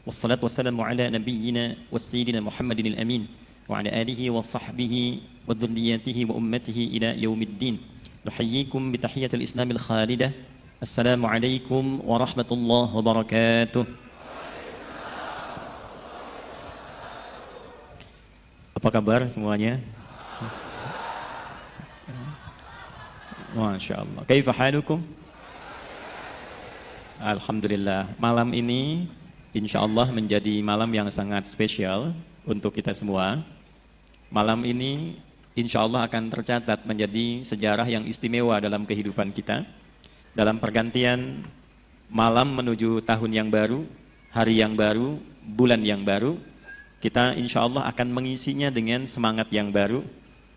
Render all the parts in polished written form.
والصلاة والسلام على نبينا وسيدنا محمد الأمين وعلى آله وصحبه وذرياته وأمته إلى يوم الدين. نحييكم بتحية الإسلام الخالدة. السلام عليكم ورحمة الله وبركاته. Apa kabar semuanya? Masya Allah. Kaifa halukum? Alhamdulillah. Malam ini insya Allah menjadi malam yang sangat spesial untuk kita semua. Malam ini insya Allah akan tercatat menjadi sejarah yang istimewa dalam kehidupan kita. Dalam pergantian malam menuju tahun yang baru, hari yang baru, bulan yang baru, kita insya Allah akan mengisinya dengan semangat yang baru,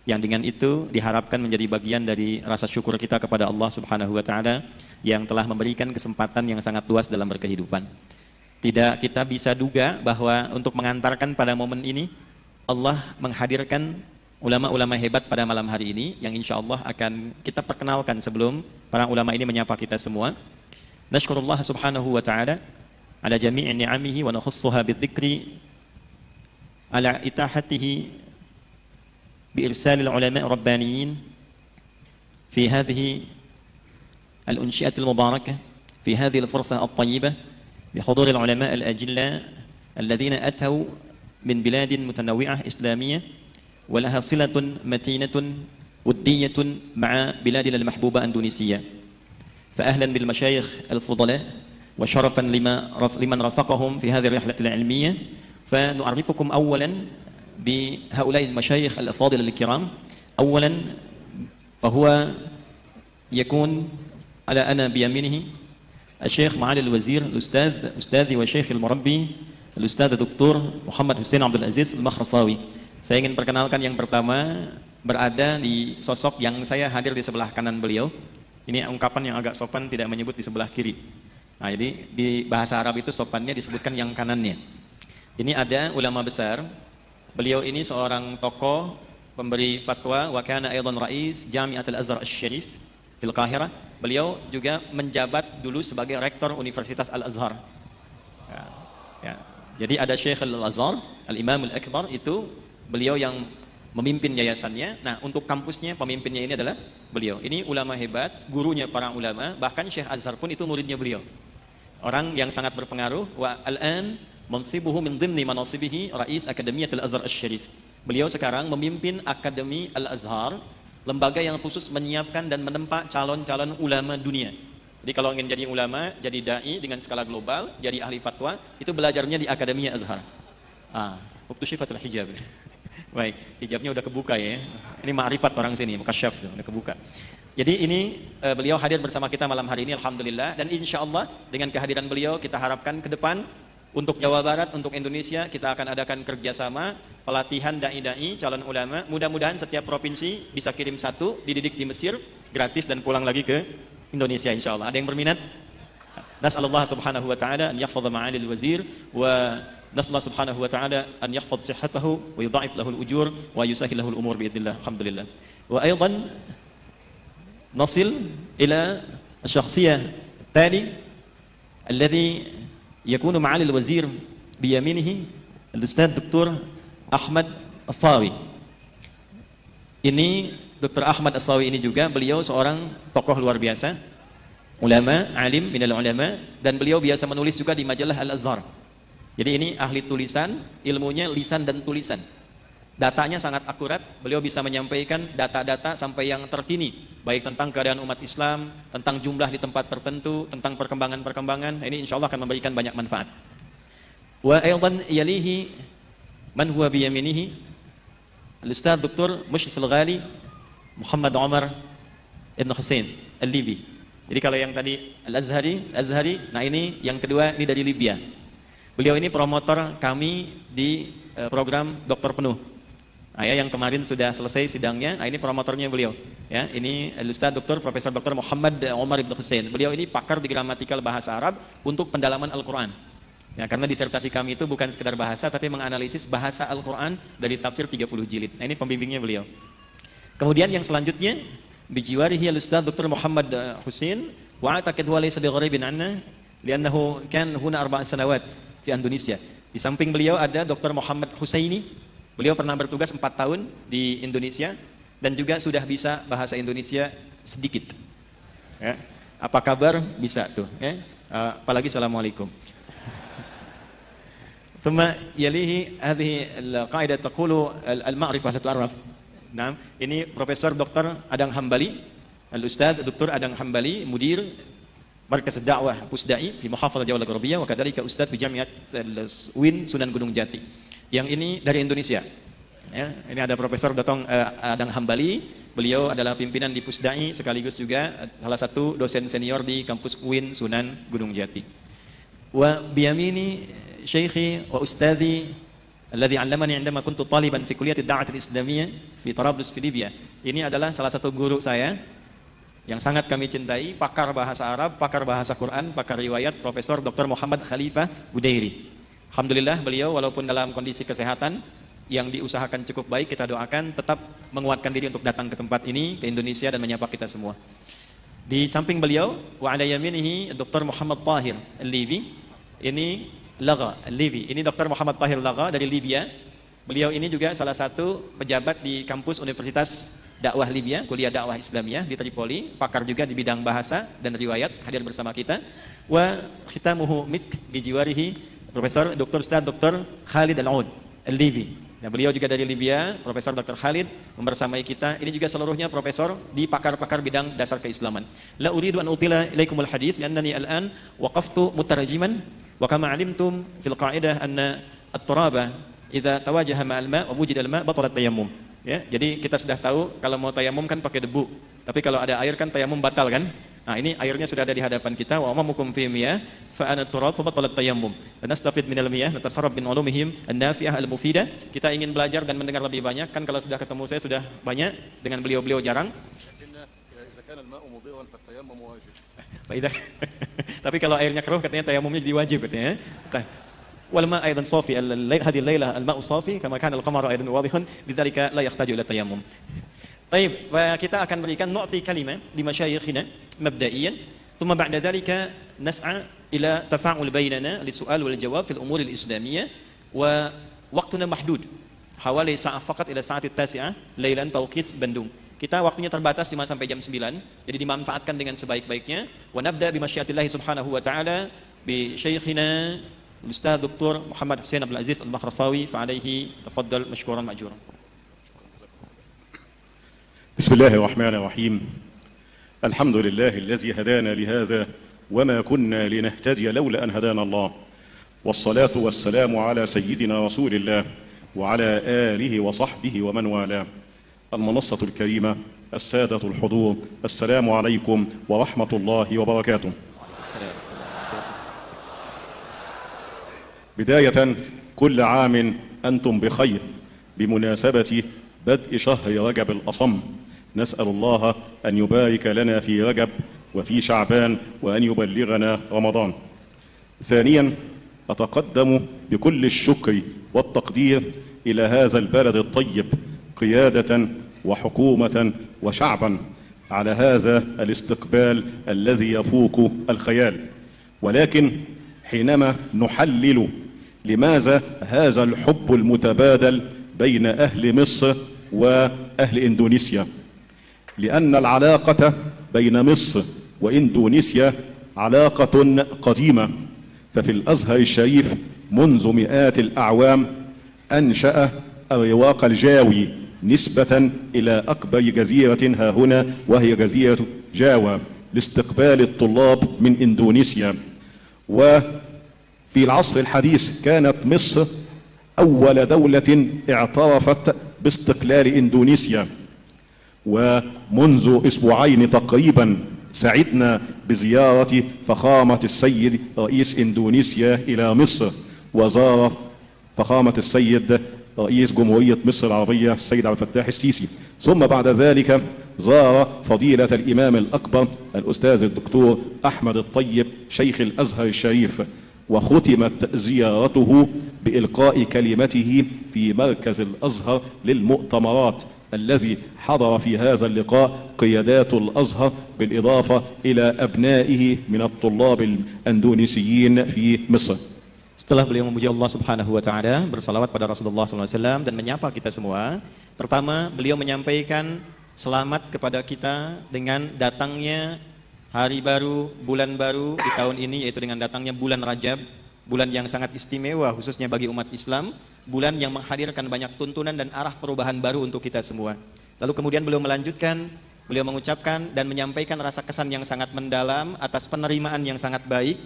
yang dengan itu diharapkan menjadi bagian dari rasa syukur kita kepada Allah Subhanahu wa Ta'ala yang telah memberikan kesempatan yang sangat luas dalam berkehidupan. Tidak kita bisa duga bahwa untuk mengantarkan pada momen ini Allah menghadirkan ulama-ulama hebat pada malam hari ini yang insya Allah akan kita perkenalkan sebelum para ulama ini menyapa kita semua. Nashkurullah Subhanahu wa Ta'ala ala jami'i ni'amihi wa nakhussuha bidzikri على إتاحته بإرسال العلماء الربانيين في هذه الأنشئة المباركة في هذه الفرصة الطيبة بحضور العلماء الأجلاء الذين أتوا من بلاد متنوعة إسلامية ولها صلة متينة ودية مع بلادنا المحبوبة أندونيسية. فأهلا بالمشايخ الفضلاء وشرفا لمن رافقهم في هذه الرحلة العلمية. فنعرفكم أولا بهؤلاء المشايخ الأفاضل الكرام. أولا فهو يكون على أنا بيمينه الشيخ معالي الوزير أستاذي وشيخ المربي الأستاذ الدكتور محمد حسين عبد العزيز المخرصاوي. Saya ingin perkenalkan yang pertama berada di sosok yang saya hadir di sebelah kanan beliau. Ini ungkapan yang agak sopan, tidak menyebut di sebelah kiri. Nah, jadi di bahasa Arab itu sopannya disebutkan yang kanannya. Ini ada ulama besar. Beliau ini seorang tokoh pemberi fatwa wa kana aidan rais Jami'atul Azhar Asy-Syarif di Qahirah. Beliau juga menjabat dulu sebagai rektor Universitas Al-Azhar. Ya. Jadi ada Syekh Al-Azhar, Al-Imam Al-Akbar itu beliau yang memimpin yayasannya. Nah, untuk kampusnya pemimpinnya ini adalah beliau. Ini ulama hebat, gurunya para ulama, bahkan Syekh Azhar pun itu muridnya beliau. Orang yang sangat berpengaruh. Wa al-an mansibuhu min dhimni manasibihi Rais Akademiyatul Azhar Asy-Syarif. Beliau sekarang memimpin Akademi Al-Azhar, lembaga yang khusus menyiapkan dan menempa calon-calon ulama dunia. Jadi kalau ingin jadi ulama, jadi dai dengan skala global, jadi ahli fatwa, itu belajarnya di Akademi Azhar. Waktu syifatul hijab. Baik, hijabnya udah kebuka ya. Ini ma'rifat orang sini, mukasyaf udah kebuka. Jadi ini beliau hadir bersama kita malam hari ini, alhamdulillah. Dan insya Allah dengan kehadiran beliau kita harapkan ke depan untuk Jawa Barat, untuk Indonesia, kita akan adakan kerjasama pelatihan dai-dai, calon ulama. Mudah-mudahan setiap provinsi bisa kirim satu, dididik di Mesir, gratis dan pulang lagi ke Indonesia insya Allah. Ada yang berminat? Nas'alullah subhanahu wa ta'ala an yahfadha ma'alil wazir wa nas'alullah subhanahu wa ta'ala an yahfadh sihhatahu wa yudha'if lahu al-ujur wa yusahhil lahu al-umur bi'idnillah. Alhamdulillah. Wa aydan nasil ila al-syakhsiyah tali alladhi يكون معالي الوزير بيمينه الأستاذ دكتور أحمد الصاوي. Ini Dr. Ahmad As-Sawi ini juga beliau seorang tokoh luar biasa, ulama, alim minal ulama, dan beliau biasa menulis juga di majalah Al-Azhar. Jadi ini ahli tulisan, ilmunya lisan dan tulisan. Datanya sangat akurat, beliau bisa menyampaikan data-data sampai yang terkini, baik tentang keadaan umat Islam, tentang jumlah di tempat tertentu, tentang perkembangan-perkembangan. Ini insya Allah akan memberikan banyak manfaat. Wa aydan yalihi man huwa biyaminihi al-Ustaz Dr. Mushrif Al-Ghali Muhammad Omar Ibn Hussein Al-Libi. Jadi kalau yang tadi Al-Azhari, nah ini yang kedua ini dari Libya. Beliau ini promotor kami di program Dokter Penuh. Nah, ya, yang kemarin sudah selesai sidangnya. Nah, ini promotornya beliau. Ya, ini Ustaz Dr. Profesor Dr. Muhammad Omar Ibn Hussein. Beliau ini pakar di gramatikal bahasa Arab untuk pendalaman Al-Quran. Ya, karena disertasi kami itu bukan sekedar bahasa, tapi menganalisis bahasa Al-Quran dari tafsir 30 jilid. Nah, ini pembimbingnya beliau. Kemudian yang selanjutnya, bijiwarihi Al-Ustaz Dr. Muhammad Hussein, wa a'taqid wa laysa bigharibin anna, li'annahu kan huna 4 sanawat di Indonesia. Di samping beliau ada Dr. Muhammad Husaini. Beliau pernah bertugas 4 tahun di Indonesia dan juga sudah bisa bahasa Indonesia sedikit. Ya. Apa kabar? Bisa tuh. Ya. Apalagi Assalamualaikum. ثم يليه هذه القاعدة تقول المعرفة لا تعرف. Nah, ini Profesor Dr. Adang Hambali, Al-Ustadz Dr. Adang Hambali, Mudir Markas Dakwah Pusdai fi Muhafadzah Jawa Al-Gharbiyah wa kadzalika Ustadz fi Jamiat Al-Win Sunan Gunung Jati. Yang ini dari Indonesia. Ya, ini ada Profesor Dr. Adang Hambali, beliau adalah pimpinan di Pusdai sekaligus juga salah satu dosen senior di kampus Win Sunan Gunung Jati. Wa biyamini syekhi wa ustadzi alladhi 'allamani 'indama kuntu taliban fi kulliyati ad-da'wah al-islamiyyah fi Trablus fi Libya. Ini adalah salah satu guru saya yang sangat kami cintai, pakar bahasa Arab, pakar bahasa Quran, pakar riwayat, Profesor Dr. Muhammad Khalifah Budairi. Alhamdulillah beliau walaupun dalam kondisi kesehatan yang diusahakan cukup baik, kita doakan tetap menguatkan diri untuk datang ke tempat ini, ke Indonesia dan menyapa kita semua. Di samping beliau, wa 'ala yaminihi Dr. Muhammad Tahir Al-Libi. Ini Laga, Libi. Ini Dr. Muhammad Tahir Laga dari Libya. Beliau ini juga salah satu pejabat di kampus Universitas Dakwah Libya, Kuliah Dakwah Islamiyah di Tripoli, pakar juga di bidang bahasa dan riwayat, hadir bersama kita. Wa khitamuhu misk bijiwarihi Profesor Dr. Ustadz Dr. Khalid Al-Aud Al-Libi. Nah, beliau juga dari Libya, Profesor Dr. Khalid membersamai kita. Ini juga seluruhnya profesor di pakar-pakar bidang dasar keislaman. La uridu an utila ilaikumul hadits li'annani al-an waqaftu mutarjiman. Wa kama 'alimtum fil qa'idah anna at-turaba idza tawajaha ma'al ma' wa wujida al-ma' batala tayammum. Ya, jadi kita sudah tahu kalau mau tayamum kan pakai debu. Tapi kalau ada air kan tayamum batal kan? Nah, ini airnya sudah ada di hadapan kita. Wa amamukum fi miyah fa ana turab fa batala tayammum. Dan nastafid min al-miyah natasarrab min ulumihim an-nafi'ah al-mufidah. Kita ingin belajar dan mendengar lebih banyak kan kalau sudah ketemu saya sudah banyak, dengan beliau-beliau jarang. Tapi kalau airnya keruh katanya tayamumnya jadi wajib katanya. Wal ma' aidan safi hadhihi al-lailah al-ma'u safi kama kana al-qamaru aidan wadihan lidzalika la yahtaju ila tayammum. Baik, kita akan berikan nu'ti kalimah li masyayikhina mabda'iyan thumma ba'da dhalika nas'a ila tafa'ul bainana lis-su'al wal jawab fil umur al-islamiyyah wa waqtuna mahdud hawali sa'ah faqat ila sa'ati at-tasi'ah lailan tawqit Bandung. Kita waktunya terbatas cuma sampai jam 9, jadi dimanfaatkan dengan sebaik-baiknya. Wa nabda bi masyiatillahi subhanahu wa ta'ala bi syekhina Ustaz Dr. Muhammad Hussein Abdul Aziz Al-Makhrasawi fa alaihi tafaddal mashkuran ma'juran. Bismillahir Rahmanir Rahim. Alhamdulillahilladzi hadana lihadza wama kunna linahtadiya laula an hadana Allah. Wassalatu wassalamu ala sayyidina Rasulillah wa ala alihi wa sahbihi wa man wala. المنصة الكريمة السادة الحضور السلام عليكم ورحمة الله وبركاته. بداية كل عام أنتم بخير بمناسبة بدء شهر رجب الأصم. نسأل الله أن يبارك لنا في رجب وفي شعبان وأن يبلغنا رمضان. ثانيا أتقدم بكل الشكر والتقدير إلى هذا البلد الطيب قيادة وحكومة وشعبا على هذا الاستقبال الذي يفوق الخيال. ولكن حينما نحلل لماذا هذا الحب المتبادل بين أهل مصر وأهل إندونيسيا، لأن العلاقة بين مصر وإندونيسيا علاقة قديمة. ففي الأزهر الشريف منذ مئات الأعوام أنشأ الرواق الجاوي نسبة إلى أكبر جزيرة ها هنا وهي جزيرة جاوا لاستقبال الطلاب من إندونيسيا. وفي العصر الحديث كانت مصر أول دولة اعترفت باستقلال إندونيسيا. ومنذ أسبوعين تقريبا سعدنا بزيارة فخامة السيد رئيس إندونيسيا إلى مصر، وزار فخامة السيد رئيس جمهورية مصر العربية السيد عبد الفتاح السيسي. ثم بعد ذلك زار فضيلة الإمام الأكبر الأستاذ الدكتور أحمد الطيب شيخ الأزهر الشريف، وختمت زيارته بإلقاء كلمته في مركز الأزهر للمؤتمرات الذي حضر في هذا اللقاء قيادات الأزهر بالإضافة إلى أبنائه من الطلاب الأندونيسيين في مصر. Setelah beliau memuji Allah Subhanahu wa taala, bersalawat pada Rasulullah SAW dan menyapa kita semua, pertama beliau menyampaikan selamat kepada kita dengan datangnya hari baru, bulan baru di tahun ini, yaitu dengan datangnya bulan Rajab, bulan yang sangat istimewa khususnya bagi umat Islam, bulan yang menghadirkan banyak tuntunan dan arah perubahan baru untuk kita semua. Lalu kemudian beliau melanjutkan, beliau mengucapkan dan menyampaikan rasa kesan yang sangat mendalam atas penerimaan yang sangat baik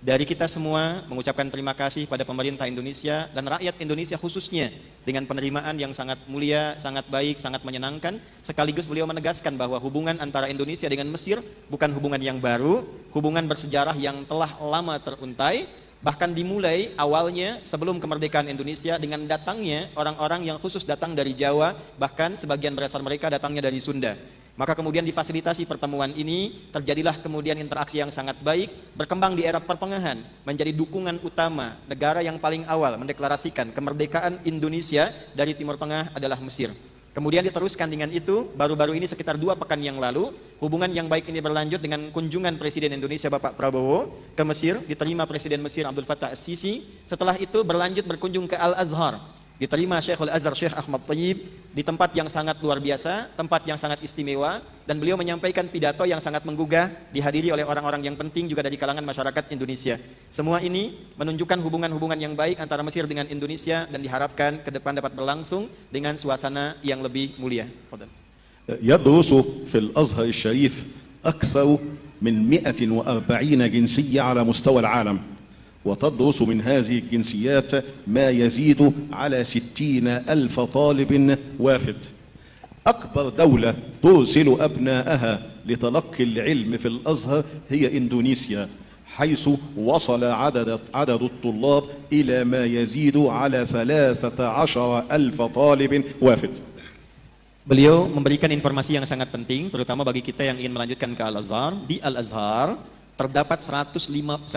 dari kita semua, mengucapkan terima kasih pada pemerintah Indonesia dan rakyat Indonesia khususnya dengan penerimaan yang sangat mulia, sangat baik, sangat menyenangkan. Sekaligus beliau menegaskan bahwa hubungan antara Indonesia dengan Mesir bukan hubungan yang baru, hubungan bersejarah yang telah lama teruntai, bahkan dimulai awalnya sebelum kemerdekaan Indonesia dengan datangnya orang-orang yang khusus datang dari Jawa, bahkan sebagian besar mereka datangnya dari Sunda. Maka kemudian difasilitasi pertemuan ini, terjadilah kemudian interaksi yang sangat baik, berkembang di era pertengahan, menjadi dukungan utama negara yang paling awal mendeklarasikan kemerdekaan Indonesia dari Timur Tengah adalah Mesir. Kemudian diteruskan dengan itu, baru-baru ini sekitar 2 pekan yang lalu, hubungan yang baik ini berlanjut dengan kunjungan Presiden Indonesia Bapak Prabowo ke Mesir, diterima Presiden Mesir Abdul Fattah As-Sisi. Setelah itu berlanjut berkunjung ke Al-Azhar, diterima Syekhul Azhar Syekh Ahmad Tayyib di tempat yang sangat luar biasa, tempat yang sangat istimewa, dan beliau menyampaikan pidato yang sangat menggugah, dihadiri oleh orang-orang yang penting juga dari kalangan masyarakat Indonesia. Semua ini menunjukkan hubungan-hubungan yang baik antara Mesir dengan Indonesia dan diharapkan ke depan dapat berlangsung dengan suasana yang lebih mulia. يدرس في الأزهر الشريف أكثر من 140 جنسية على مستوى العالم، وتدرس من هذه الجنسيات ما يزيد على 60,000 طالب وافد. أكبر دولة ترسل أبناءها لتلقي العلم في الأزهر هي إندونيسيا، حيث وصل عدد الطلاب إلى ما يزيد على 13,000 طالب وافد. Beliau memberikan informasi yang sangat penting, terutama bagi kita yang ingin melanjutkan ke Al-Azhar. Di Al-Azhar terdapat 140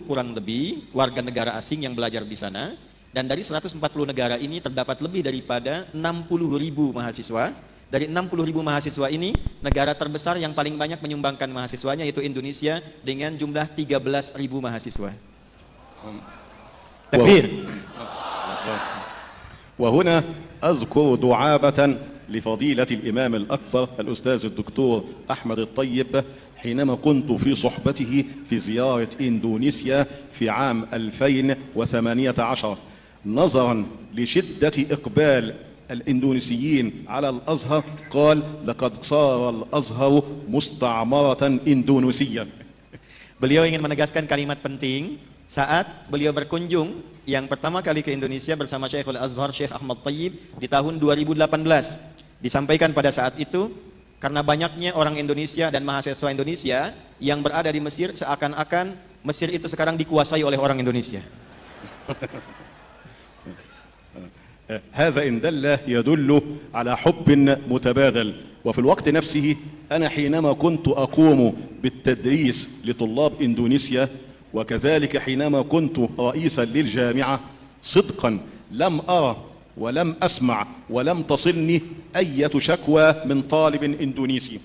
kurang lebih warga negara asing yang belajar di sana, dan dari 140 negara ini terdapat lebih daripada 60.000 mahasiswa. Dari 60.000 mahasiswa ini, negara terbesar yang paling banyak menyumbangkan mahasiswanya yaitu Indonesia dengan jumlah 13.000 mahasiswa. Takbir. وهنا أذكر دعابة لفضيلة الإمام الأكبر الأستاذ الدكتور أحمد الطيب حينما كنت في صحبته في زيارة إندونيسيا في عام 2018. نظرا لشدة إقبال الإندونيسيين على الأزهر قال لقد صار الأزهر مستعمرة إندونيسية. Beliau ingin menegaskan kalimat penting saat beliau berkunjung yang pertama kali ke Indonesia bersama Syekhul Azhar Syekh Ahmad Tayyib di tahun 2018. Disampaikan pada saat itu, karena banyaknya orang Indonesia dan mahasiswa Indonesia yang berada di Mesir, seakan-akan Mesir itu sekarang dikuasai oleh orang Indonesia. هذا إن دل يدل على حب متبادل. وفي الوقت نفسه أنا حينما كنت أقوم بالتدريس لطلاب إندونيسيا وكذلك حينما كنت رئيسا للجامعة صدقا لم أرى ولم أسمع ولم تصلني أي شكوى من طالب إندونيسي.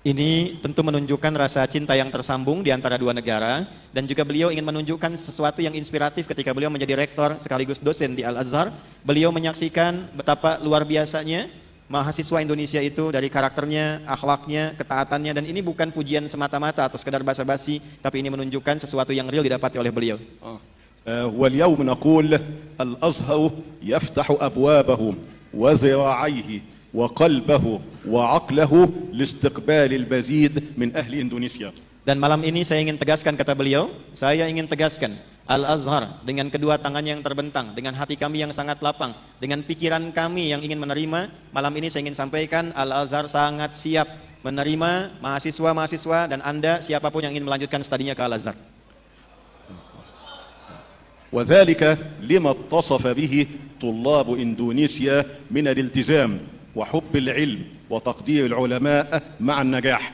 Ini tentu menunjukkan rasa cinta yang tersambung di antara dua negara, dan juga beliau ingin menunjukkan sesuatu yang inspiratif ketika beliau menjadi rektor sekaligus dosen di Al-Azhar. Beliau menyaksikan betapa luar biasanya mahasiswa Indonesia itu dari karakternya, akhlaknya, ketaatannya, dan ini bukan pujian semata-mata atau sekedar basa-basi, tapi ini menunjukkan sesuatu yang real didapati oleh beliau. واليوم نقول الأزهر يفتح أبوابه وذراعيه وقلبه وعقله لاستقبال المزيد من أهل إندونيسيا. Dan malam ini saya ingin tegaskan, kata beliau, saya ingin tegaskan Al-Azhar dengan kedua tangannya yang terbentang, dengan hati kami yang sangat lapang, dengan pikiran kami yang ingin menerima. Malam ini saya ingin sampaikan Al-Azhar sangat siap menerima mahasiswa-mahasiswa dan Anda siapapun yang ingin melanjutkan studinya ke Al-Azhar. وذلك لما اتصف به طلاب إندونيسيا من الالتزام وحب العلم وتقدير العلماء مع النجاح.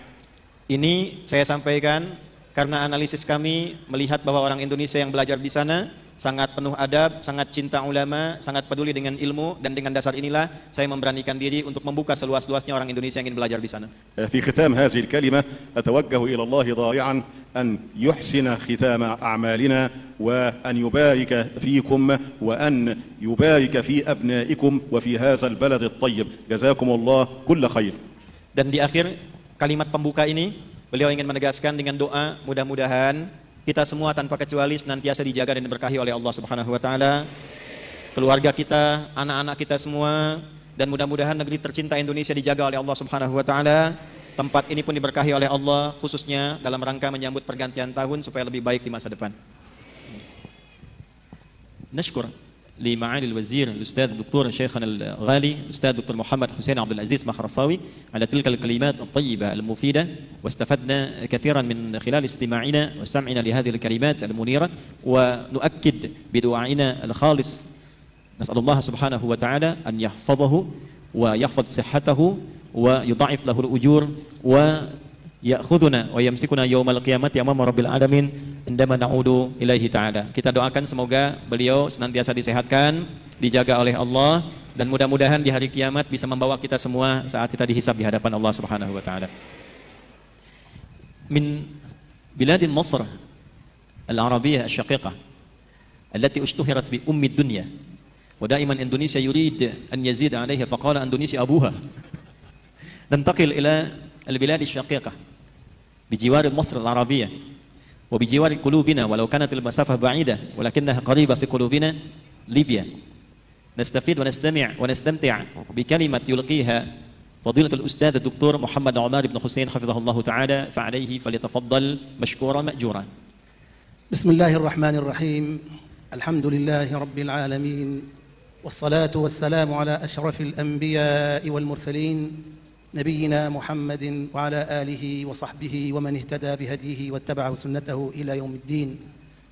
Ini saya sampaikan karena analisis kami melihat bahwa orang Indonesia yang belajar di sana sangat penuh adab, sangat cinta ulama, sangat peduli dengan ilmu, dan dengan dasar inilah saya memberanikan diri untuk membuka seluas-luasnya orang Indonesia yang ingin belajar di sana. في ختام هذه الكلمة أتوجه إلى الله ضارعا أن يحسن ختام أعمالنا وأن يبارك فيكم وأن يبارك في أبنائكم وفي هذا البلد الطيب. جزاكم الله كل خير. Dan di akhir kalimat pembuka ini, beliau ingin menegaskan dengan doa, mudah-mudahan kita semua tanpa kecuali senantiasa dijaga dan diberkahi oleh Allah Subhanahu wa taala, keluarga kita, anak-anak kita semua, dan mudah-mudahan negeri tercinta Indonesia dijaga oleh Allah Subhanahu wa taala. Tempat ini pun diberkahi oleh Allah khususnya dalam rangka menyambut pergantian tahun supaya lebih baik di masa depan. Nashkur لمعالي الوزير الأستاذ الدكتور شيخنا الغالي الأستاذ دكتور محمد حسين عبد العزيز مخرصاوي على تلك الكلمات الطيبة المفيدة، واستفدنا كثيرا من خلال استماعنا وسمعنا لهذه الكلمات المنيرة، ونؤكد بدعائنا الخالص نسأل الله سبحانه وتعالى أن يحفظه ويحفظ صحته ويضاعف له الأجور ويأخذنا ويمسكنا يوم القيامة أمام رب العالمين عندما نعود إليه تعالى. Kita doakan semoga beliau senantiasa disehatkan, dijaga oleh Allah, dan mudah-mudahan di hari kiamat bisa membawa kita semua saat kita dihisab di hadapan Allah Subhanahu wa taala. من بلاد مصر العربية الشقيقة التي اشتهرت بأم الدنيا، ودائما إندونيسيا يريد أن يزيد عليها فقال إندونيسيا أبوها. ننتقل إلى البلاد الشقيقة بجوار مصر العربية وبجوار قلوبنا ولو كانت المسافة بعيدة ولكنها قريبة في قلوبنا، ليبيا. نستفيد ونستمع ونستمتع بكلمة يلقيها فضيلة الأستاذ الدكتور محمد عمار بن حسين حفظه الله تعالى، فعليه فليتفضل مشكورا مأجورا. بسم الله الرحمن الرحيم. الحمد لله رب العالمين، والصلاة والسلام على أشرف الأنبياء والمرسلين نبينا محمد وعلى آله وصحبه ومن اهتدى بهديه واتبع سنته إلى يوم الدين.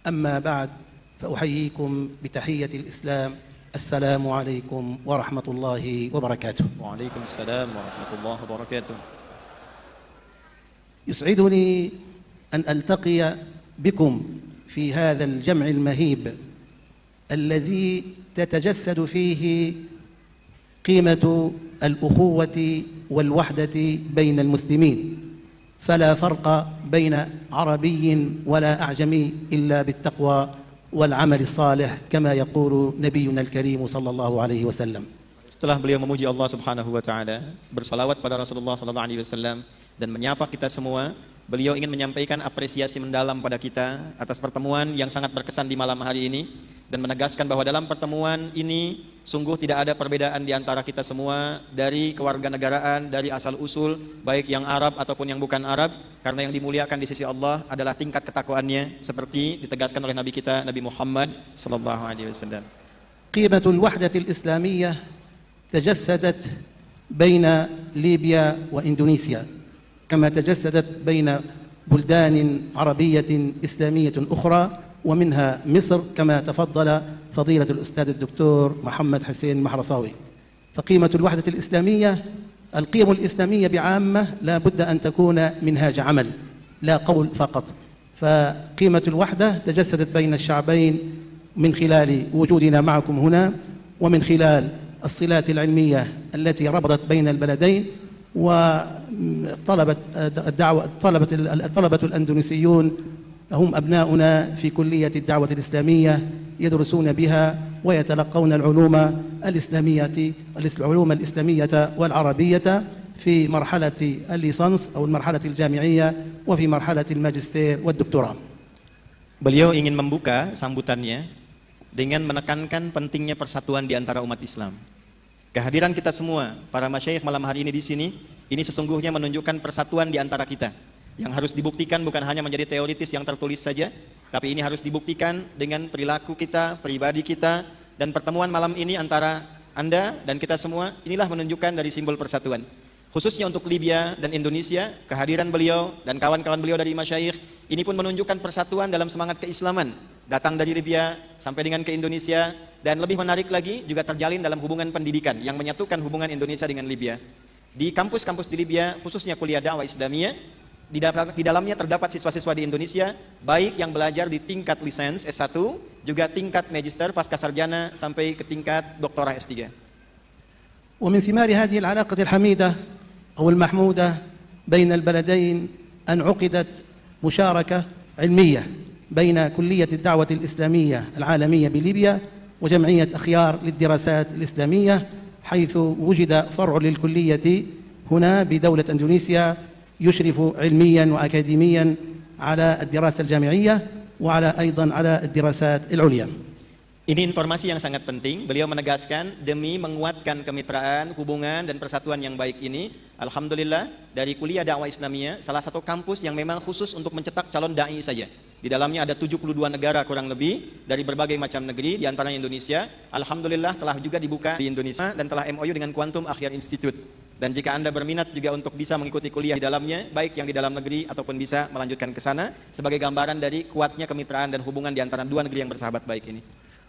أما بعد، فأحييكم بتحية الإسلام، السلام عليكم ورحمة الله وبركاته. وعليكم السلام ورحمة الله وبركاته. يسعدني أن ألتقي بكم في هذا الجمع المهيب الذي تتجسد فيه قيمة الأخوة والوحدة بين المسلمين، فلا فرق بين عربي ولا أعجمي إلا بالتقوى والعمل الصالح كما يقول نبينا الكريم صلى الله عليه وسلم. Setelah beliau memuji Allah Subhanahu wa taala, bersalawat pada Rasulullah sallallahu alaihi wasallam, dan menyapa kita semua, beliau ingin menyampaikan apresiasi mendalam pada kita atas pertemuan yang sangat berkesan di malam hari ini, dan menegaskan bahwa dalam pertemuan ini sungguh tidak ada perbedaan di antara kita semua dari kewarganegaraan, dari asal usul, baik yang Arab ataupun yang bukan Arab, karena yang dimuliakan di sisi Allah adalah tingkat ketakwaannya, seperti ditegaskan oleh Nabi kita Nabi Muhammad sallallahu alaihi wasallam. قيمة الوحدة الإسلامية تجسدت بين ليبيا وإندونيسيا، كما تجسدت بين بلدان عربية إسلامية أخرى ومنها مصر كما تفضل فضيلة الأستاذ الدكتور محمد حسين محرصاوي. فقيمة الوحدة الإسلامية، القيم الإسلامية بعامة لا بد أن تكون منهاج عمل لا قول فقط. فقيمة الوحدة تجسدت بين الشعبين من خلال وجودنا معكم هنا، ومن خلال الصلات العلمية التي ربطت بين البلدين، وطلبة الطلبة الأندونيسيون هم أبناؤنا في كلية الدعوة الإسلامية يدرسون بها ويتلقون العلوم الإسلامية والعربية في مرحلة الليسانس أو المرحلة الجامعية وفي مرحلة الماجستير والدكتوراه. Beliau ingin membuka sambutannya dengan menekankan pentingnya persatuan di antara umat Islam. Kehadiran kita semua, para masyayikh malam hari ini di sini, ini sesungguhnya menunjukkan persatuan di antara kita, yang harus dibuktikan bukan hanya menjadi teoritis yang tertulis saja, tapi ini harus dibuktikan dengan perilaku kita, pribadi kita, dan pertemuan malam ini antara Anda dan kita semua, inilah menunjukkan dari simbol persatuan. Khususnya untuk Libya dan Indonesia, kehadiran beliau dan kawan-kawan beliau dari masyayikh, ini pun menunjukkan persatuan dalam semangat keislaman, datang dari Libya sampai dengan ke Indonesia, dan lebih menarik lagi juga terjalin dalam hubungan pendidikan yang menyatukan hubungan Indonesia dengan Libya. Di kampus-kampus di Libya, khususnya kuliah dakwah Islamiyah, Di dalamnya terdapat siswa-siswa di Indonesia, baik yang belajar di tingkat lisens S1, juga tingkat magister pasca sarjana sampai ke tingkat doktora S3. ومن ثمار هذه العلاقة الحميدة أو المحمودة بين البلدين أن عقدت مشاركة علمية بين كلية الدعوة الإسلامية العالمية بليبيا وجمعية أخيار للدراسات الإسلامية، حيث وجد فرع للكلية هنا بدولة إندونيسيا يشرف علميا وأكاديميا على الدراسة الجامعية وعلى أيضا على الدراسات العليا. Ini informasi yang sangat penting. Beliau menegaskan demi menguatkan kemitraan, hubungan dan persatuan yang baik ini, alhamdulillah dari Kuliah Dakwah Islamiyah salah satu kampus yang memang khusus untuk mencetak calon dai saja. Di dalamnya ada 72 negara kurang lebih dari berbagai macam negeri, di antaranya Indonesia. Alhamdulillah telah juga dibuka di Indonesia dan telah MOU dengan Quantum Akhyar Institute. Dan jika Anda berminat juga untuk bisa mengikuti kuliah di dalamnya, baik yang di dalam negeri ataupun bisa melanjutkan ke sana, sebagai gambaran dari kuatnya kemitraan dan hubungan di antara dua negeri yang bersahabat baik ini.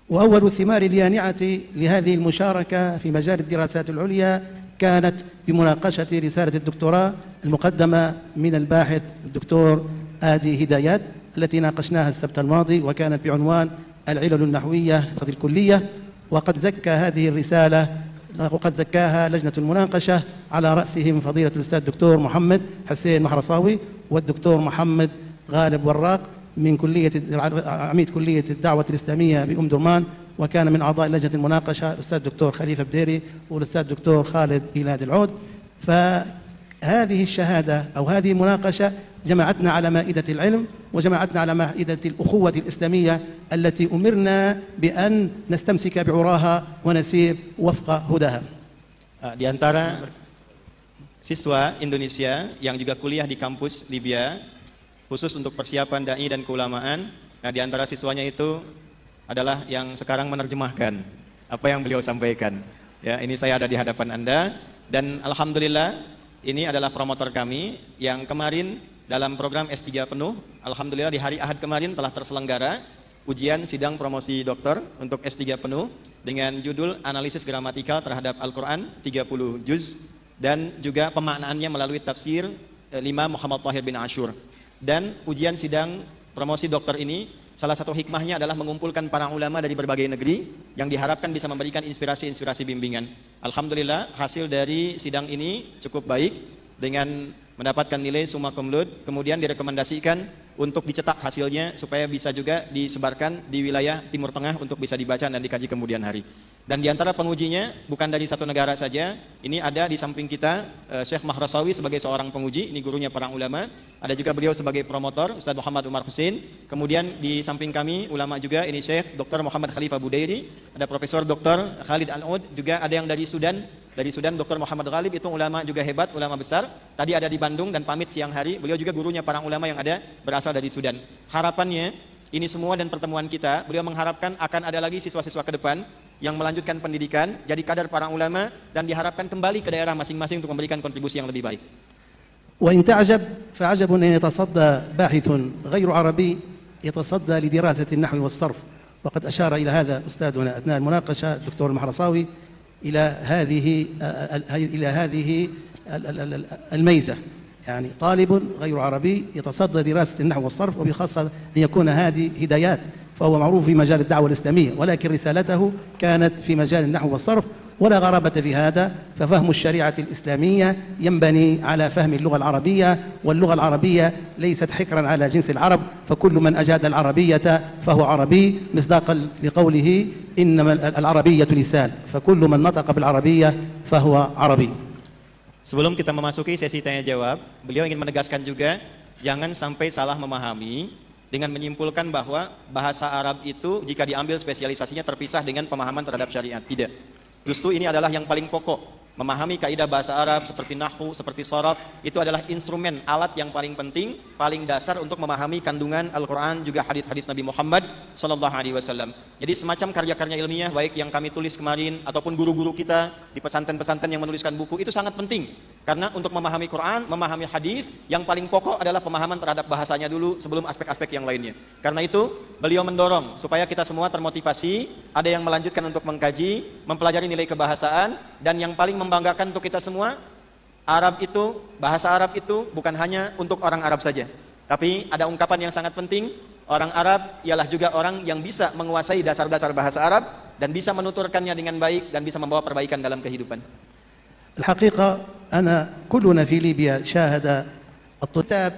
وأول الثمار اليانعة لهذه المشاركة في مجال الدراسات العليا كانت بمناقشة رسالة الدكتوراه المقدمة من الباحث الدكتور آدي هدايات التي ناقشناها السبت الماضي، وكانت بعنوان العلل النحوية في الكلية. وقد زكى هذه الرسالة وقد زكاها لجنة المناقشة على رأسهم فضيلة الأستاذ الدكتور محمد حسين محرصاوي والدكتور محمد غالب وراق من عميد كلية الدعوة الإسلامية بأم درمان، وكان من أعضاء لجنة المناقشة الأستاذ الدكتور خليفة بديري والأستاذ الدكتور خالد بلاد العود. فهذه الشهادة أو هذه المناقشة جمعتنا على مائدة العلم وجمعتنا على مائدة الأخوة الإسلامية التي أمرنا بأن نستمسك بعراها ونسير وفق هداها. Di antara siswa Indonesia yang juga kuliah di kampus Libya khusus untuk persiapan dai dan keulamaan, nah di antara siswanya itu adalah yang sekarang menerjemahkan apa yang beliau sampaikan. Ya, ini saya ada di hadapan Anda dan alhamdulillah ini adalah promotor kami yang kemarin dalam program S3 penuh. Alhamdulillah di hari Ahad kemarin telah terselenggara ujian sidang promosi doktor untuk S3 penuh dengan judul analisis gramatikal terhadap Al-Quran 30 juz dan juga pemaknaannya melalui tafsir Imam Muhammad Tahir bin Ashur. Dan ujian sidang promosi doktor ini salah satu hikmahnya adalah mengumpulkan para ulama dari berbagai negeri yang diharapkan bisa memberikan inspirasi-inspirasi bimbingan. Alhamdulillah hasil dari sidang ini cukup baik dengan mendapatkan nilai summa cum laude, kemudian direkomendasikan untuk dicetak hasilnya supaya bisa juga disebarkan di wilayah Timur Tengah untuk bisa dibaca dan dikaji kemudian hari. Dan di antara pengujinya bukan dari satu negara saja, ini ada di samping kita Syekh Mahrasawi sebagai seorang penguji, ini gurunya para ulama, ada juga beliau sebagai promotor Ustaz Muhammad Umar Husin, kemudian di samping kami ulama juga ini Syekh Dr. Muhammad Khalifah Budairi, ada Profesor Dr. Khalid Al-Ud, juga ada yang dari Sudan Dr. Muhammad Ghalib, itu ulama juga hebat, ulama besar, tadi ada di Bandung dan pamit siang hari, beliau juga gurunya para ulama yang ada berasal dari Sudan. Harapannya ini semua dan pertemuan kita, beliau mengharapkan akan ada lagi siswa-siswa ke depan yang melanjutkan pendidikan, jadi kadar para ulama dan diharapkan kembali ke daerah masing-masing untuk memberikan kontribusi yang lebih baik. وإن تعجب فعجب أن يتصدى باحث غير عربي يتصدى لدراسة النحو والصرف، وقد أشار إلى هذا أستاذنا أثناء المناقشة الدكتور المحرصاوي إلى هذه الميزة، يعني طالب غير عربي يتصدى دراسة النحو والصرف، وبخاصة أن يكون هذه هدايات، فهو معروف في مجال الدعوة الإسلامية، ولكن رسالته كانت في مجال النحو والصرف، ولا غرابة في هذا، ففهم الشريعة الإسلامية ينبني على فهم اللغة العربية، واللغة العربية ليست حكرا على جنس العرب، فكل من أجاد العربية فهو عربي، مصداقا لقوله إنما العربية لسان، فكل من نطق بالعربية فهو عربي. Sebelum kita memasuki sesi tanya jawab, beliau ingin menegaskan juga jangan sampai salah memahami dengan menyimpulkan bahwa bahasa Arab itu jika diambil spesialisasinya terpisah dengan pemahaman terhadap syariat. Tidak. Justru ini adalah yang paling pokok. Memahami kaidah bahasa Arab seperti nahwu, seperti sharaf, itu adalah instrumen, alat yang paling penting, paling dasar untuk memahami kandungan Al-Quran juga hadis-hadis Nabi Muhammad SAW. Jadi semacam karya-karya ilmiah baik yang kami tulis kemarin ataupun guru-guru kita di pesantren-pesantren yang menuliskan buku itu sangat penting. Karena untuk memahami Quran, memahami hadis, yang paling pokok adalah pemahaman terhadap bahasanya dulu sebelum aspek-aspek yang lainnya. Karena itu, beliau mendorong supaya kita semua termotivasi, ada yang melanjutkan untuk mengkaji, mempelajari nilai kebahasaan, dan yang paling membanggakan untuk kita semua, bahasa Arab itu bukan hanya untuk orang Arab saja. Tapi ada ungkapan yang sangat penting, orang Arab ialah juga orang yang bisa menguasai dasar-dasar bahasa Arab dan bisa menuturkannya dengan baik dan bisa membawa perbaikan dalam kehidupan. الحقيقة كلنا في ليبيا شاهد الطلاب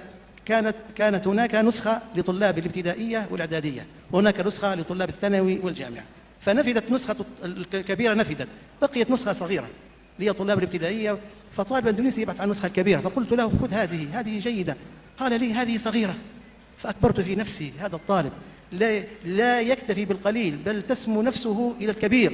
كانت هناك نسخة لطلاب الابتدائية والإعدادية وهناك نسخة لطلاب الثانوي والجامعة، فنفذت نسخة الكبيرة بقيت نسخة صغيرة لطلاب الابتدائية، فطالب اندونيسي يبحث عن النسخة الكبيرة، فقلت له خذ هذه جيدة، قال لي هذه صغيرة، فأكبرت في نفسي هذا الطالب لا يكتفي بالقليل بل تسمو نفسه إلى الكبير،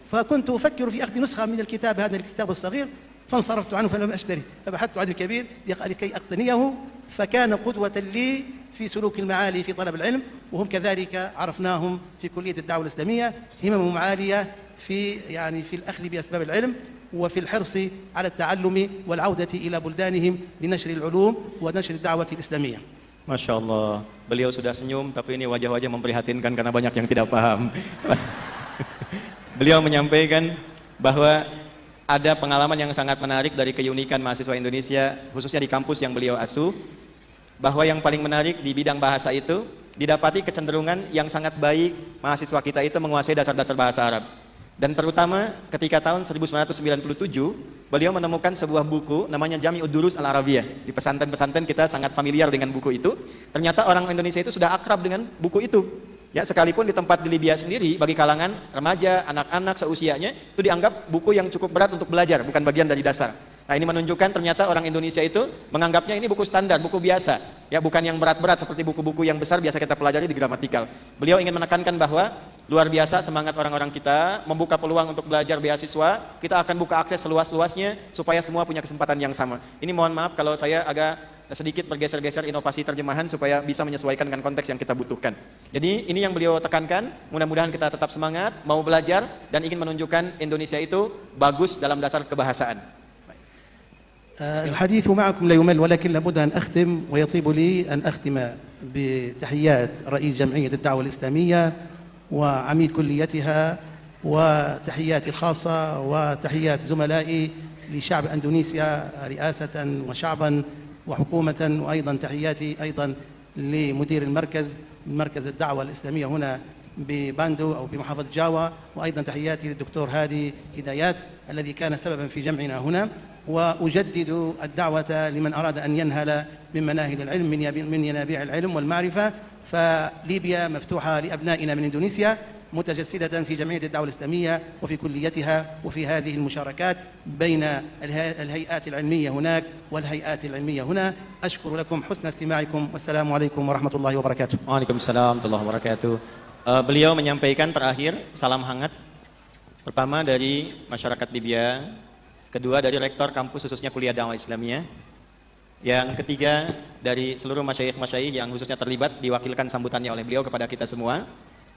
فكنت أفكر في أخذ نسخة من هذا الكتاب الصغير، فانصرفت عنه فلم أشتري، فبحثت عن الكبير لكي أقتنيه، فكان قدوة لي في سلوك المعالي في طلب العلم، وهم كذلك عرفناهم في كلية الدعوة الإسلامية هممهم عالية في الأخذ بأسباب العلم وفي الحرص على التعلم والعودة إلى بلدانهم لنشر العلوم ونشر الدعوة الإسلامية. Masya Allah, beliau sudah senyum tapi ini wajah-wajah memprihatinkan karena banyak yang tidak paham. Beliau menyampaikan bahwa ada pengalaman yang sangat menarik dari keunikan mahasiswa Indonesia, khususnya di kampus yang beliau asuh, bahwa yang paling menarik di bidang bahasa itu didapati kecenderungan yang sangat baik mahasiswa kita itu menguasai dasar-dasar bahasa Arab. Dan terutama ketika tahun 1997 beliau menemukan sebuah buku namanya Jami'ud Durus Al-Arabiyah. Di pesantren-pesantren kita sangat familiar dengan buku itu. Ternyata orang Indonesia itu sudah akrab dengan buku itu. Ya, sekalipun di tempat di Libya sendiri bagi kalangan remaja, anak-anak seusianya itu dianggap buku yang cukup berat untuk belajar, bukan bagian dari dasar. Nah, ini menunjukkan ternyata orang Indonesia itu menganggapnya ini buku standar, buku biasa, ya bukan yang berat-berat seperti buku-buku yang besar biasa kita pelajari di gramatikal. Beliau ingin menekankan bahwa luar biasa semangat orang-orang kita membuka peluang untuk belajar beasiswa, kita akan buka akses seluas-luasnya supaya semua punya kesempatan yang sama. Ini mohon maaf kalau saya agak sedikit bergeser-geser inovasi terjemahan supaya bisa menyesuaikan dengan konteks yang kita butuhkan. Jadi ini yang beliau tekankan, mudah-mudahan kita tetap semangat, mau belajar dan ingin menunjukkan Indonesia itu bagus dalam dasar kebahasaan. الحديث معكم لا يمل، ولكن لابد أن أختم، ويطيب لي أن أختم بتحيات رئيس جمعية الدعوة الإسلامية وعميد كليتها، وتحياتي الخاصة وتحيات زملائي لشعب أندونيسيا رئاسة وشعبا وحكومة، وأيضا تحياتي أيضا لمدير مركز الدعوة الإسلامية هنا بباندو أو بمحافظة جاوا، وأيضا تحياتي للدكتور هادي هدايات الذي كان سببا في جمعنا هنا. وأجدد الدعوة لمن أراد أن ينهل من مناهل العلم من ينابيع العلم والمعرفة، فليبيا مفتوحة لأبنائنا من إندونيسيا متجسدة في جمعية الدعوة الإسلامية وفي كليتها وفي هذه المشاركات بين الهيئات العلمية هناك والهيئات العلمية هنا. أشكر لكم حسن استماعكم، والسلام عليكم ورحمة الله وبركاته. Waalaikumsalam warahmatullahi wabarakatuh. Beliau menyampaikan terakhir salam hangat, pertama dari masyarakat Libya, kedua dari rektor kampus khususnya kuliah dakwah Islamiyah, yang ketiga dari seluruh masyayikh-masyayikh yang khususnya terlibat, diwakilkan sambutannya oleh beliau kepada kita semua,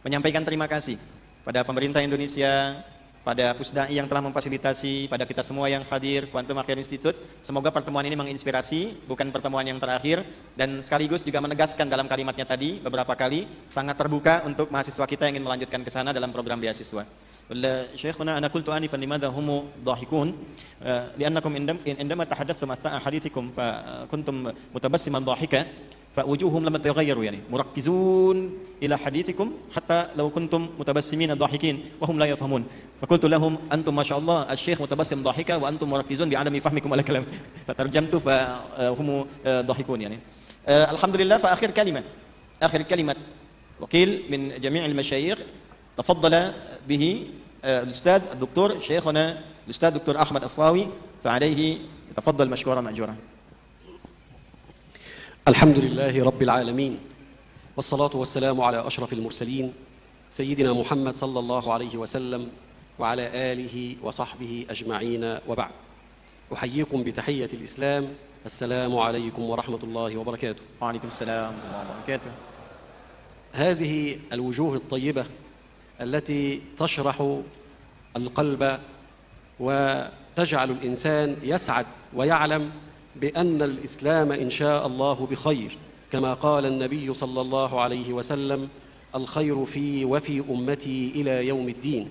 menyampaikan terima kasih pada pemerintah Indonesia, pada Pusdai yang telah memfasilitasi, pada kita semua yang hadir, Quantum Akhir Institute. Semoga pertemuan ini menginspirasi, bukan pertemuan yang terakhir, dan sekaligus juga menegaskan dalam kalimatnya tadi beberapa kali sangat terbuka untuk mahasiswa kita yang ingin melanjutkan ke sana dalam program beasiswa. شيخنا أنا قلت آنفا لماذا هم ضاحكون لأنكم عندما تحدثتم أثناء حديثكم فكنتم متبسما ضاحكا فوجوههم لم تتغيروا، يعني مركزون إلى حديثكم حتى لو كنتم متبسمين ضاحكين وهم لا يفهمون، فقلت لهم أنتم ما شاء الله الشيخ متبسم ضاحكا وأنتم مركزون بعدم فهمكم على كلام، فترجمت فهم ضاحكون يعني. الحمد لله. فآخر كلمة وكيل من جميع المشايخ تفضل به الأستاذ الدكتور شيخنا الأستاذ دكتور أحمد الصاوي، فعليه يتفضل مشكورا مأجورا. الحمد لله رب العالمين، والصلاة والسلام على أشرف المرسلين سيدنا محمد صلى الله عليه وسلم وعلى آله وصحبه أجمعين، وبعد. أحييكم بتحية الإسلام، السلام عليكم ورحمة الله وبركاته. وعليكم السلام ورحمة الله وبركاته. هذه الوجوه الطيبة التي تشرح القلب وتجعل الإنسان يسعد ويعلم بأن الإسلام إن شاء الله بخير، كما قال النبي صلى الله عليه وسلم: الخير في وفي أمتي إلى يوم الدين.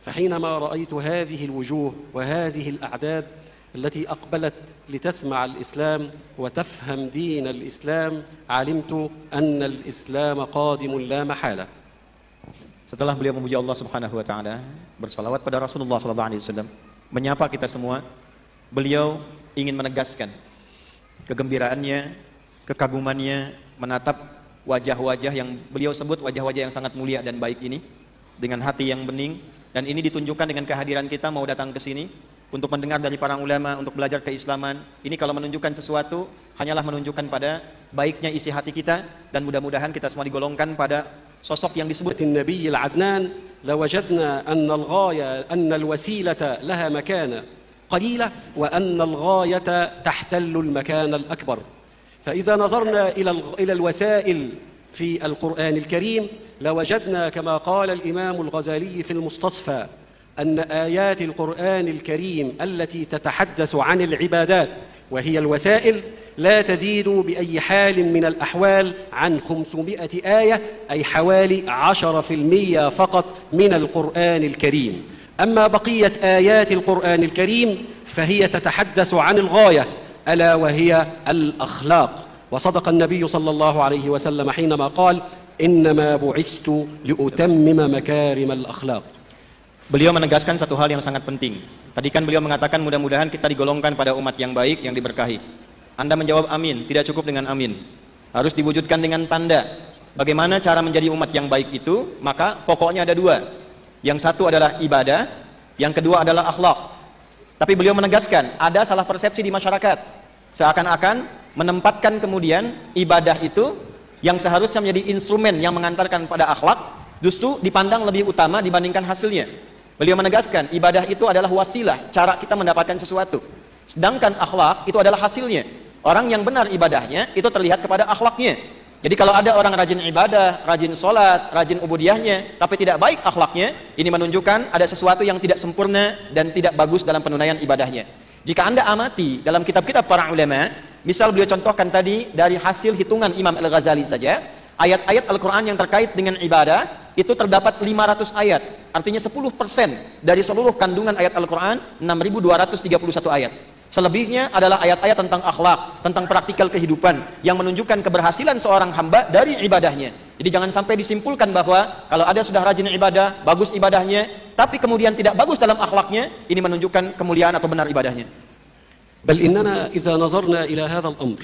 فحينما رأيت هذه الوجوه وهذه الأعداد التي أقبلت لتسمع الإسلام وتفهم دين الإسلام علمت أن الإسلام قادم لا محالة. Setelah beliau memuji Allah Subhanahu wa taala, bersalawat pada Rasulullah sallallahu alaihi wasallam, menyapa kita semua, beliau ingin menegaskan kegembiraannya, kekagumannya menatap wajah-wajah yang beliau sebut wajah-wajah yang sangat mulia dan baik ini dengan hati yang bening, dan ini ditunjukkan dengan kehadiran kita mau datang ke sini untuk mendengar dari para ulama, untuk belajar keislaman. Ini kalau menunjukkan sesuatu hanyalah menunjukkan pada baiknya isi hati kita, dan mudah-mudahan kita semua digolongkan pada sosok yang disebut النبي العدنان لوجدنا أن الغاية أن الوسيلة لها مكانة قليلة وأن الغاية تحتل المكان الأكبر. فإذا نظرنا إلى الوسائل في القرآن الكريم لوجدنا كما قال الإمام الغزالي في المستصفى أن آيات القرآن الكريم التي تتحدث عن العبادات وهي الوسائل لا تزيد بأي حال من الأحوال عن 500 آية، أي حوالي 10% فقط من القرآن الكريم. أما بقية آيات القرآن الكريم فهي تتحدث عن الغاية ألا وهي الأخلاق. وصدق النبي صلى الله عليه وسلم حينما قال إنما بعثت لأتمم مكارم الأخلاق. Beliau menegaskan satu hal yang sangat penting. Tadi kan beliau mengatakan mudah-mudahan kita digolongkan pada umat yang baik, yang diberkahi. Anda menjawab amin, tidak cukup dengan amin. Harus diwujudkan dengan tanda. Bagaimana cara menjadi umat yang baik itu? Maka pokoknya ada dua. Yang satu adalah ibadah, yang kedua adalah akhlak. Tapi beliau menegaskan, ada salah persepsi di masyarakat. Seakan-akan menempatkan kemudian ibadah itu yang seharusnya menjadi instrumen yang mengantarkan pada akhlak, justru dipandang lebih utama dibandingkan hasilnya. Beliau menegaskan, ibadah itu adalah wasilah, cara kita mendapatkan sesuatu. Sedangkan akhlak itu adalah hasilnya. Orang yang benar ibadahnya itu terlihat kepada akhlaknya. Jadi kalau ada orang rajin ibadah, rajin sholat, rajin ubudiyahnya, tapi tidak baik akhlaknya, ini menunjukkan ada sesuatu yang tidak sempurna dan tidak bagus dalam penunaian ibadahnya. Jika Anda amati dalam kitab-kitab para ulama, misal beliau contohkan tadi dari hasil hitungan Imam Al-Ghazali saja, ayat-ayat Al-Quran yang terkait dengan ibadah itu terdapat 500 ayat, artinya 10% dari seluruh kandungan ayat Al-Quran, 6.231 ayat. Selebihnya adalah ayat-ayat tentang akhlak, tentang praktikal kehidupan yang menunjukkan keberhasilan seorang hamba dari ibadahnya. Jadi jangan sampai disimpulkan bahwa kalau ada sudah rajin ibadah, bagus ibadahnya, tapi kemudian tidak bagus dalam akhlaknya, ini menunjukkan kemuliaan atau benar ibadahnya. بل إننا إذا نظرنا إلى هذا الأمر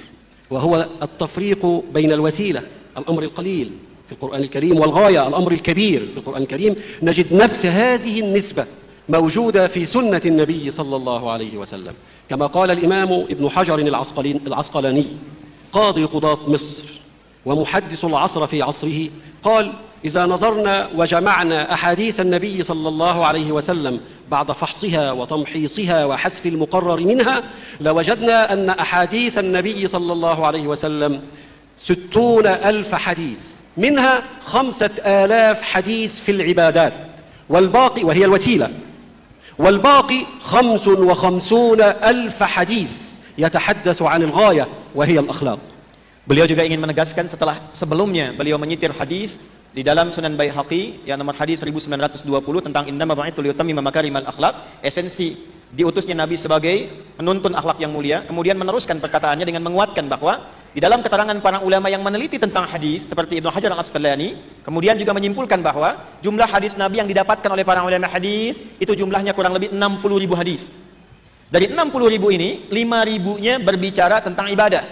وهو التفريق بين الوسيلة الأمر القليل في القرآن الكريم والغاية الأمر الكبير في القرآن الكريم، نجد نفس هذه النسبة موجودة في سنة النبي صلى الله عليه وسلم. كما قال الإمام ابن حجر العسقلاني قاضي قضاة مصر ومحدث العصر في عصره، قال إذا نظرنا وجمعنا أحاديث النبي صلى الله عليه وسلم بعد فحصها وتمحيصها وحذف المقرر منها لوجدنا أن أحاديث النبي صلى الله عليه وسلم 60,000 حديث، منها 5,000 حديث في العبادات، والباقي وهي الوسيلة، والباقي 55,000 حديث يتحدث عن الغاية وهي الأخلاق. Beliau juga ingin menegaskan sebelumnya beliau menyitir hadis di dalam Sunan Baihaqi yang nomor hadis 1920 tentang innama bu'itsu liyutammima makarimal akhlaq, esensi diutusnya Nabi sebagai penuntun akhlak yang mulia. Kemudian meneruskan perkataannya dengan menguatkan bahwa di dalam keterangan para ulama yang meneliti tentang hadis seperti Ibnu Hajar Al-Asqalani, kemudian juga menyimpulkan bahwa jumlah hadis Nabi yang didapatkan oleh para ulama hadis itu jumlahnya kurang lebih 60.000 hadis. Dari 60.000 ini, 5.000-nya berbicara tentang ibadah,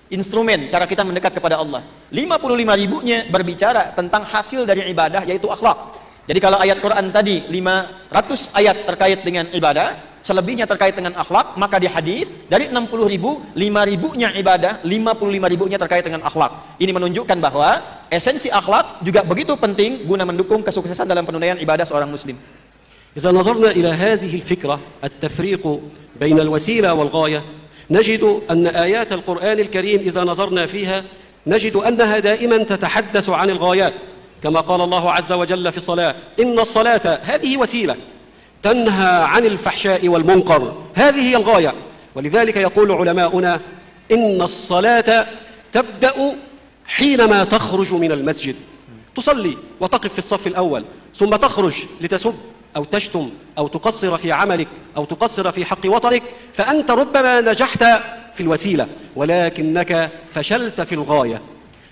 instrumen cara kita mendekat kepada Allah. 55.000-nya berbicara tentang hasil dari ibadah, yaitu akhlak. Jadi kalau ayat Quran tadi 500 ayat terkait dengan ibadah, selebihnya terkait dengan akhlak, maka di hadis dari 60.000, 5.000-nya ibadah, 55.000-nya terkait dengan akhlak. Ini menunjukkan bahwa esensi akhlak juga begitu penting guna mendukung kesuksesan dalam penunaian ibadah seorang muslim. إذا نظرنا إلى هذه الفكرة التفريق بين الوسيلة والغاية، نجد أن آيات القرآن الكريم إذا نظرنا فيها نجد أنها دائما تتحدث عن الغايات، كما قال الله عز وجل في الصلاة إن الصلاة هذه وسيلة تنهى عن الفحشاء والمنكر، هذه هي الغاية. ولذلك يقول علماؤنا إن الصلاة تبدأ حينما تخرج من المسجد، تصلي وتقف في الصف الأول، ثم تخرج لتسب أو تشتم أو تقصر في عملك أو تقصر في حق وطنك فأنت ربما نجحت في الوسيلة ولكنك فشلت في الغاية.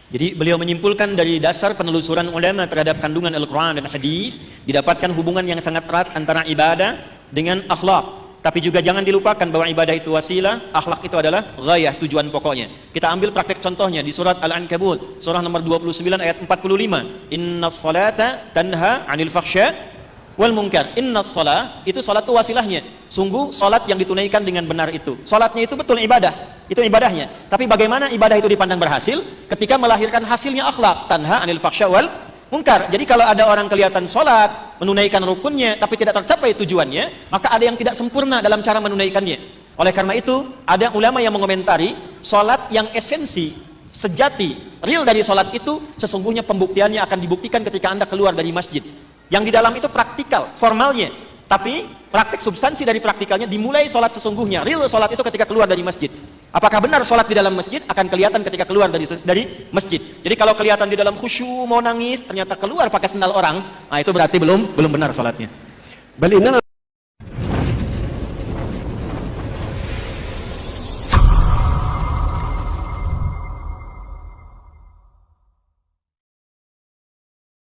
Jadi beliau menyimpulkan dari dasar penelusuran ulama terhadap kandungan Al-Quran dan Hadis, didapatkan hubungan yang sangat erat antara ibadah dengan akhlak. Tapi juga jangan dilupakan bahwa ibadah itu wasilah, akhlak itu adalah ghayah, tujuan pokoknya. Kita ambil praktek contohnya di surat Al-Ankabut, surah nomor 29 ayat 45. Innas salata tanha 'anil fahsya wal munkar. Innas salah, itu salat itu wasilahnya. Sungguh salat yang ditunaikan dengan benar itu. Salatnya itu betul ibadah, itu ibadahnya. Tapi bagaimana ibadah itu dipandang berhasil? Ketika melahirkan hasilnya akhlak, tanha 'anil fahsya wal munkar. Jadi kalau ada orang kelihatan sholat, menunaikan rukunnya, tapi tidak tercapai tujuannya, maka ada yang tidak sempurna dalam cara menunaikannya. Oleh karena itu, ada ulama yang mengomentari, sholat yang esensi, sejati, real dari sholat itu, sesungguhnya pembuktiannya akan dibuktikan ketika Anda keluar dari masjid. Yang di dalam itu praktikal, formalnya. Tapi praktik substansi dari praktikalnya dimulai sholat sesungguhnya. Real sholat itu ketika keluar dari masjid. Apakah benar sholat di dalam masjid? Akan kelihatan ketika keluar dari masjid. Jadi kalau kelihatan di dalam khusyuk mau nangis, ternyata keluar pakai sendal orang, nah itu berarti belum benar sholatnya. بل إننا